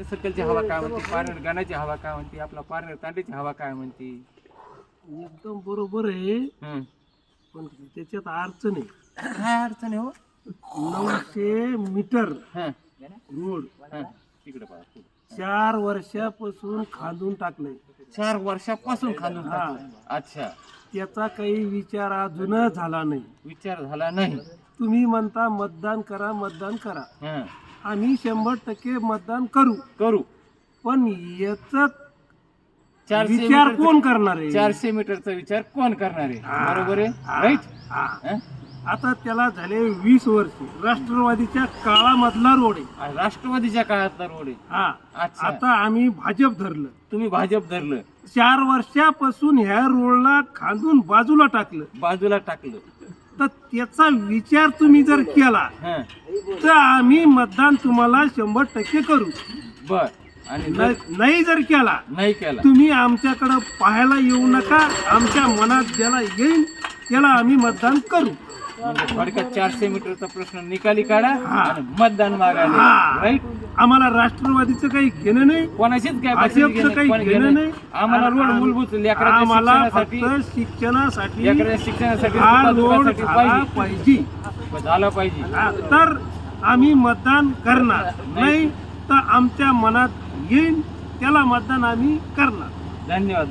सकलची हवा काय म्हणते, पारनेर गाण्याची हवा काय म्हणते, आपला पारनेर तांड्याची हवा काय म्हणते. एकदम बरोबर आहे, हम्म. पण त्याच्यात अडचण आहे. काय अडचण आहे हो. 900 मीटर हं, रोड हं. तिकडे पहा पुढे. 4 वर्षापासून खांदून टाकलंय. 4 वर्षापासून खांदून हा. टाकलं. अच्छा, त्याचा काही विचार अजून झाला नाही. विचार झाला नाही. तुम्ही म्हणता मतदान करा, मतदान करा. हं. आम्ही 100% मतदान करू, करू. पण याचा 400 विचार मीटरचा- कोण करणार आहे? 400 मीटरचा विचार कोण करणार आहे. हा. बरोबर आहे, हा. राईट. हा. हं? आता त्याला झाले 20 वर्ष. राष्ट्रवादीच्या काळामधला रोड आहे. आणि राष्ट्रवादीच्या काळातला रोड आहे. हा. अच्छा. आता आम्ही भाजप धरलं. तुम्ही भाजप धरलं, 4 वर्षापासून ह्या रोडला खांदून बाजूला टाकलं. बाजूला टाकलं. तर त्याचा विचार तुम्ही जर केला हं. तर आम्ही मतदान तुम्हाला 100% करू. बर. आणि जर नाही जर केला नाही केला, तुम्ही आमच्याकडं पाहायला येऊ नका. आमच्या मनात ज्याला येईल त्याला आम्ही मतदान करू. म्हणजे थोडक्यात 400 मीटरचा प्रश्न निकाली काढा हा. आणि मतदान मागायला. हा. राईट. आम्हाला राष्ट्रवादीचं काही घेणं नाही, कोणाशीच काय भाजपचं काही कोणी घेणं नाही. आम्हाला रोड मूलभूत लेकराच्या आम्हाला शिक्षणासाठी, फक्त शिक्षणासाठी लेकराच्या शिक्षणासाठी हा सुखात रोड सुखासाठी झाला पाहिजे. झाला पाहिजे. हा, तर आम्ही मतदान करणार. नाही तर आमच्या मनात येईल त्याला मतदान आम्ही करणार. धन्यवाद.